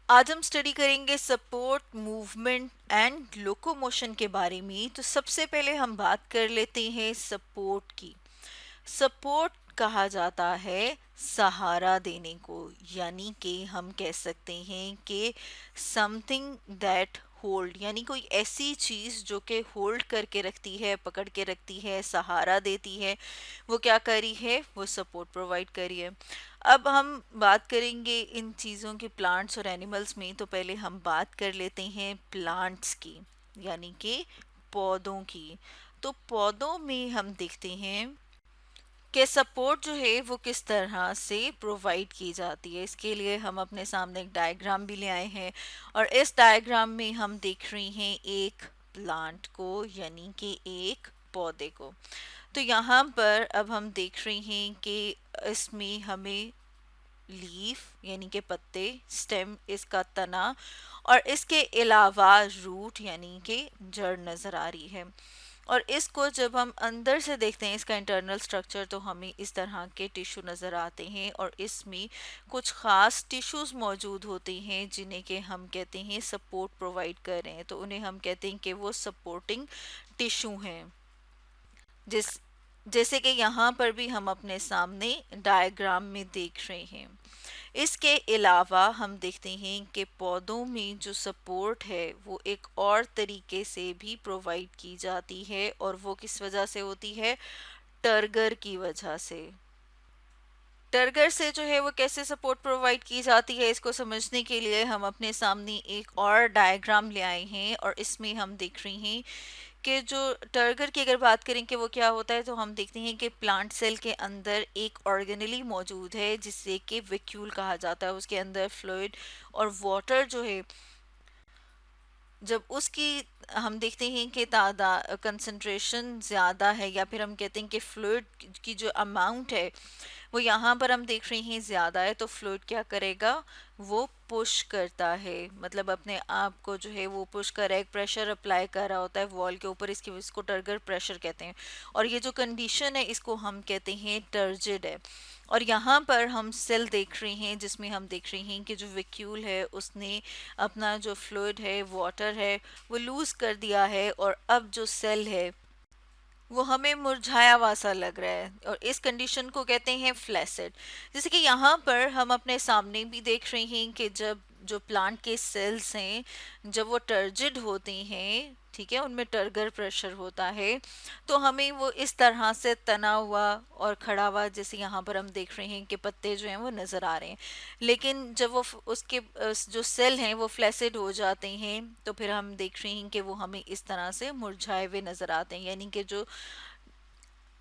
आज हम स्टडी करेंगे सपोर्ट मूवमेंट एंड लोकोमोशन के बारे में। तो सबसे पहले हम बात कर लेते हैं सपोर्ट की। सपोर्ट कहा जाता है सहारा देने को, यानी कि हम कह सकते हैं कि समथिंग दैट होल्ड, यानी कोई ऐसी चीज जो कि होल्ड करके रखती है, पकड़ के रखती है, सहारा देती है। वो क्या करी है? वो सपोर्ट प्रोवाइड करी है। अब हम बात करेंगे इन चीज़ों के, प्लांट्स और एनिमल्स में। तो पहले हम बात कर लेते हैं प्लांट्स की, यानी कि पौधों की। तो पौधों में हम देखते हैं कि सपोर्ट जो है वो किस तरह से प्रोवाइड की जाती है। इसके लिए हम अपने सामने एक डायग्राम भी ले आए हैं, और इस डायग्राम में हम देख रहे हैं एक प्लांट को, यानी कि एक पौधे को। तो यहाँ पर अब हम देख रहे हैं कि इसमें हमें लीफ यानी कि पत्ते, स्टेम इसका तना, और इसके अलावा रूट यानी कि जड़ नज़र आ रही है। और इसको जब हम अंदर से देखते हैं, इसका इंटरनल स्ट्रक्चर, तो हमें इस तरह के टिश्यू नज़र आते हैं, और इसमें कुछ ख़ास टिश्यूज़ मौजूद होते हैं जिन्हें के हम कहते हैं सपोर्ट प्रोवाइड कर रहे हैं। तो उन्हें हम कहते हैं कि वो सपोर्टिंग टिश्यू हैं। जिस जैसे कि यहाँ पर भी हम अपने सामने डायग्राम में देख रहे हैं। इसके अलावा हम देखते हैं कि पौधों में जो सपोर्ट है वो एक और तरीके से भी प्रोवाइड की जाती है, और वो किस वजह से होती है? टर्गर की वजह से। टर्गर से जो है वो कैसे सपोर्ट प्रोवाइड की जाती है, इसको समझने के लिए हम अपने सामने एक और डायग्राम ले आए हैं, और इसमें हम देख रहे हैं कि जो टर्गर की अगर बात करें कि वो क्या होता है, तो हम देखते हैं कि प्लांट सेल के अंदर एक ऑर्गेनेली मौजूद है जिससे कि वैक्यूल कहा जाता है। उसके अंदर फ्लूइड और वाटर जो है, जब उसकी हम देखते हैं कि तादाद कंसंट्रेशन ज़्यादा है, या फिर हम कहते हैं कि फ्लूइड की जो अमाउंट है वो यहाँ पर हम देख रहे हैं ज़्यादा है, तो फ्लूइड क्या करेगा? वो पुश करता है, मतलब अपने आप को जो है वो पुश कर रहा है, एक प्रेशर अप्लाई कर रहा होता है वॉल के ऊपर। इसको टर्गर प्रेशर कहते हैं। और ये जो कंडीशन है इसको हम कहते हैं टर्जिड है। और यहाँ पर हम सेल देख रहे हैं जिसमें हम देख रहे हैं कि जो वैक्यूल है उसने अपना जो फ्लूइड है, वाटर है, वो लूज कर दिया है, और अब जो सेल है वो हमें मुरझाया हुआ सा लग रहा है, और इस कंडीशन को कहते हैं फ्लैसिड। जैसे कि यहाँ पर हम अपने सामने भी देख रहे हैं कि जब जो प्लांट के सेल्स हैं जब वो टर्जिड होते हैं, ठीक है, उनमें टर्गर प्रेशर होता है, तो हमें वो इस तरह से तना हुआ और खड़ा हुआ, जैसे यहाँ पर हम देख रहे हैं कि पत्ते जो हैं वो नज़र आ रहे हैं। लेकिन जब वो उसके जो सेल हैं वो फ्लैसिड हो जाते हैं, तो फिर हम देख रहे हैं कि वो हमें इस तरह से मुरझाए हुए नज़र आते हैं, यानी कि जो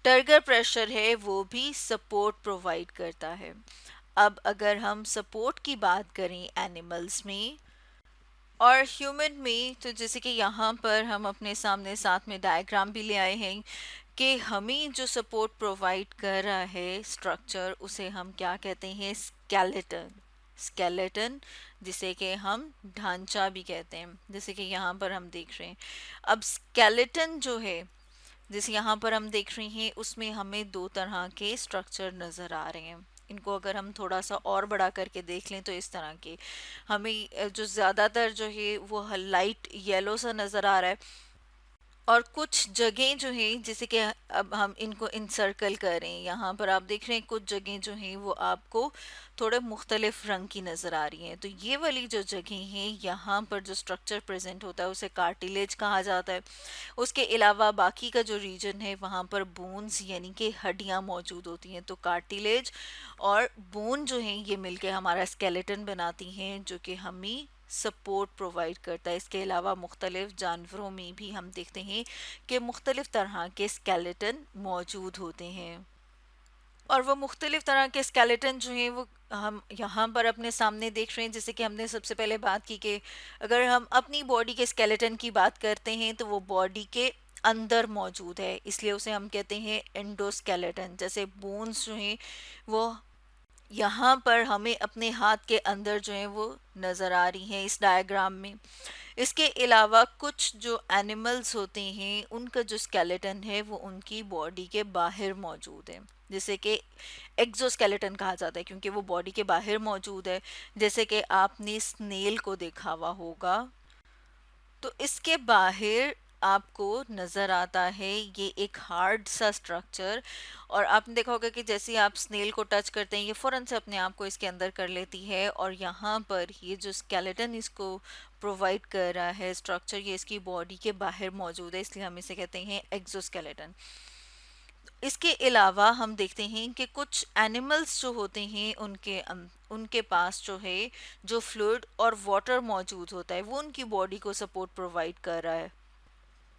टर्गर प्रेशर है वो भी सपोर्ट प्रोवाइड करता है। अब अगर हम सपोर्ट की बात करें एनिमल्स में और ह्यूमन में, तो जैसे कि यहाँ पर हम अपने सामने साथ में डायग्राम भी ले आए हैं कि हमें जो सपोर्ट प्रोवाइड कर रहा है स्ट्रक्चर, उसे हम क्या कहते हैं? स्केलेटन। स्केलेटन, जिसे कि हम ढांचा भी कहते हैं, जैसे कि यहाँ पर हम देख रहे हैं। अब स्केलेटन जो है, जैसे यहाँ पर हम देख रहे हैं, उसमें हमें दो तरह के स्ट्रक्चर नज़र आ रहे हैं। इनको अगर हम थोड़ा सा और बड़ा करके देख लें तो इस तरह के हमें जो ज़्यादातर जो है वो लाइट येलो सा नज़र आ रहा है, और कुछ जगह जो हैं जैसे कि अब हम इनको इंसर्कल करें, यहाँ पर आप देख रहे हैं कुछ जगह जो हैं वो आपको थोड़े मुख्तलिफ रंग की नज़र आ रही हैं। तो ये वाली जो जगह हैं, यहाँ पर जो स्ट्रक्चर प्रेजेंट होता है उसे कार्टिलेज कहा जाता है। उसके अलावा बाकी का जो रीजन है वहाँ पर बोन्स यानी कि हड्डियाँ मौजूद होती हैं। तो कार्टिलेज और बोन जो हैं ये मिलके हमारा स्केलेटन बनाती हैं, जो कि हमें सपोर्ट प्रोवाइड करता है। इसके अलावा मुख्तलिफ जानवरों में भी हम देखते हैं कि मुख्तलिफ तरह के स्केलेटन मौजूद होते हैं, और वो मुख्तलिफ तरह के स्केलेटन जो हैं वो हम यहाँ पर अपने सामने देख रहे हैं। जैसे कि हमने सबसे पहले बात की कि अगर हम अपनी बॉडी के स्केलेटन की बात करते हैं तो वो बॉडी के अंदर मौजूद है, इसलिए उसे हम कहते हैं एंडोस्केलेटन। जैसे बोन्स जो हैं वो यहाँ पर हमें अपने हाथ के अंदर जो है वो नज़र आ रही हैं इस डायग्राम में। इसके अलावा कुछ जो एनिमल्स होते हैं उनका जो स्केलेटन है वो उनकी बॉडी के बाहर मौजूद है। जिसे कि एक्सोस्केलेटन कहा जाता है, क्योंकि वो बॉडी के बाहर मौजूद है। जैसे कि आपने स्नेल को देखा हुआ होगा, तो इसके बाहर आपको नज़र आता है ये एक हार्ड सा स्ट्रक्चर। और आपने देखा होगा कि जैसे ही आप स्नेल को टच करते हैं, ये फ़ौरन से अपने आप को इसके अंदर कर लेती है, और यहाँ पर ये जो स्केलेटन इसको प्रोवाइड कर रहा है स्ट्रक्चर, ये इसकी बॉडी के बाहर मौजूद है, इसलिए हम इसे कहते हैं एक्सोस्केलेटन। इसके अलावा हम देखते हैं कि कुछ एनिमल्स जो होते हैं उनके पास जो है, जो फ्लूइड और वाटर मौजूद होता है, वो उनकी बॉडी को सपोर्ट प्रोवाइड कर रहा है।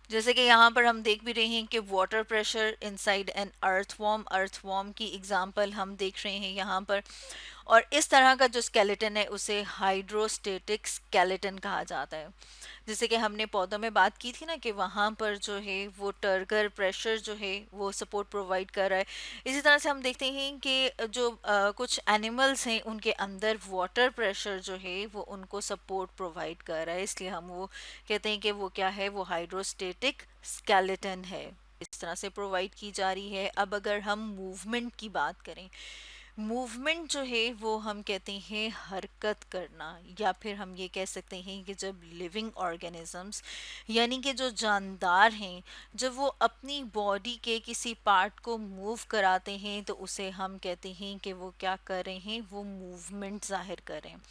जैसे कि यहाँ पर हम देख भी रहे हैं कि water pressure inside N earthworm की एग्जांपल हम देख रहे हैं यहाँ पर। और इस तरह का जो स्केलेटन है उसे हाइड्रोस्टेटिक स्केलेटन कहा जाता है। जैसे कि हमने पौधों में बात की थी ना कि वहाँ पर जो है वो टर्गर प्रेशर जो है वो सपोर्ट प्रोवाइड कर रहा है। इसी तरह से हम देखते हैं कि जो कुछ एनिमल्स हैं उनके अंदर वाटर प्रेशर जो है वो उनको सपोर्ट प्रोवाइड कर रहा है, इसलिए हम वो कहते हैं कि वो क्या है, वो हाइड्रोस्टेटिक स्केलेटन है, इस तरह से प्रोवाइड की जा रही है। अब अगर हम मूवमेंट की बात करें, मूवमेंट जो है वो हम कहते हैं हरकत करना, या फिर हम ये कह सकते हैं कि जब लिविंग ऑर्गेनिजम्स यानी कि जो जानदार हैं, जब वो अपनी बॉडी के किसी पार्ट को मूव कराते हैं तो उसे हम कहते हैं कि वो क्या कर रहे हैं, वो मूवमेंट जाहिर कर रहे हैं।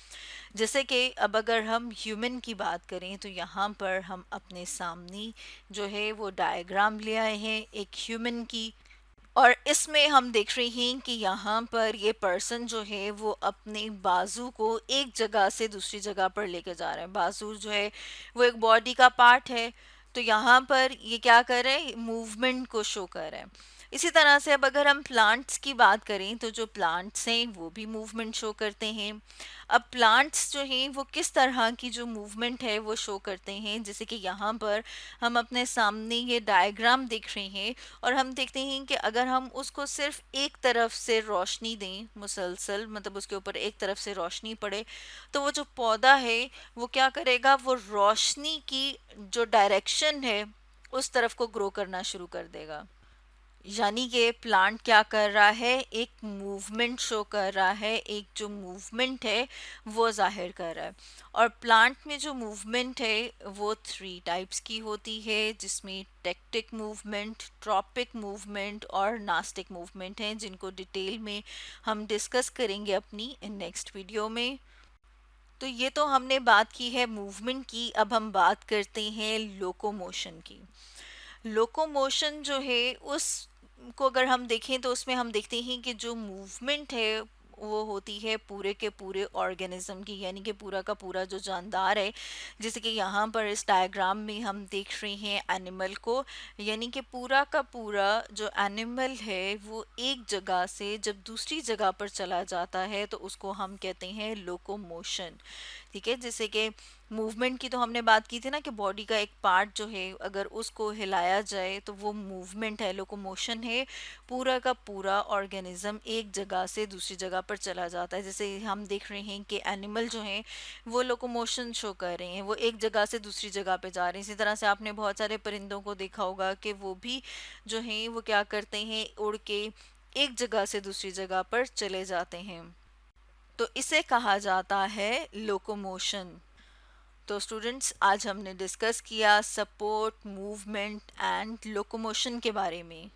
जैसे कि अब अगर हम ह्यूमन की बात करें तो यहाँ पर हम अपने सामने जो है वो डायग्राम ले आए हैं एक ह्यूमन की। और इसमें हम देख रहे हैं कि यहाँ पर ये पर्सन जो है वो अपने बाजू को एक जगह से दूसरी जगह पर लेके जा रहे हैं। बाजू जो है वो एक बॉडी का पार्ट है, तो यहाँ पर ये क्या कर रहे हैं, मूवमेंट को शो कर रहे हैं। इसी तरह से अब अगर हम प्लांट्स की बात करें तो जो प्लांट्स हैं वो भी मूवमेंट शो करते हैं। अब प्लांट्स जो हैं वो किस तरह की जो मूवमेंट है वो शो करते हैं, जैसे कि यहाँ पर हम अपने सामने ये डायग्राम देख रहे हैं, और हम देखते हैं कि अगर हम उसको सिर्फ एक तरफ से रोशनी दें मुसलसल, मतलब उसके ऊपर एक तरफ से रोशनी पड़े, तो वो जो पौधा है वो क्या करेगा, वो रोशनी की जो डायरेक्शन है उस तरफ को ग्रो करना शुरू कर देगा। यानी कि प्लांट क्या कर रहा है, एक मूवमेंट शो कर रहा है, एक जो मूवमेंट है वो जाहिर कर रहा है। और प्लांट में जो मूवमेंट है वो 3 टाइप्स की होती है, जिसमें टेक्टिक मूवमेंट, ट्रॉपिक मूवमेंट और नास्टिक मूवमेंट हैं, जिनको डिटेल में हम डिस्कस करेंगे अपनी नेक्स्ट वीडियो में। तो ये तो हमने बात की है मूवमेंट की, अब हम बात करते हैं लोकोमोशन की। लोकोमोशन जो है उसको अगर हम देखें तो उसमें हम देखते हैं कि जो मूवमेंट है वो होती है पूरे के पूरे ऑर्गेनिज्म की, यानी कि पूरा का पूरा जो जानदार है। जैसे कि यहाँ पर इस डायग्राम में हम देख रहे हैं एनिमल को, यानी कि पूरा का पूरा जो एनिमल है वो एक जगह से जब दूसरी जगह पर चला जाता है तो उसको हम कहते हैं लोकोमोशन। ठीक है, जैसे कि मूवमेंट की तो हमने बात की थी ना कि बॉडी का एक पार्ट जो है अगर उसको हिलाया जाए तो वो मूवमेंट है, लोकोमोशन है। पूरा का पूरा ऑर्गेनिज्म एक जगह से दूसरी जगह पर चला जाता है। जैसे हम देख रहे हैं कि एनिमल जो हैं वो लोकोमोशन शो कर रहे हैं, वो एक जगह से दूसरी जगह पे जा रहे हैं। इसी तरह से आपने बहुत सारे परिंदों को देखा होगा कि वो भी जो हैं वो क्या करते हैं, उड़ के एक जगह से दूसरी जगह पर चले जाते हैं। तो इसे कहा जाता है लोकोमोशन। तो स्टूडेंट्स, आज हमने डिस्कस किया सपोर्ट, मूवमेंट एंड लोकोमोशन के बारे में।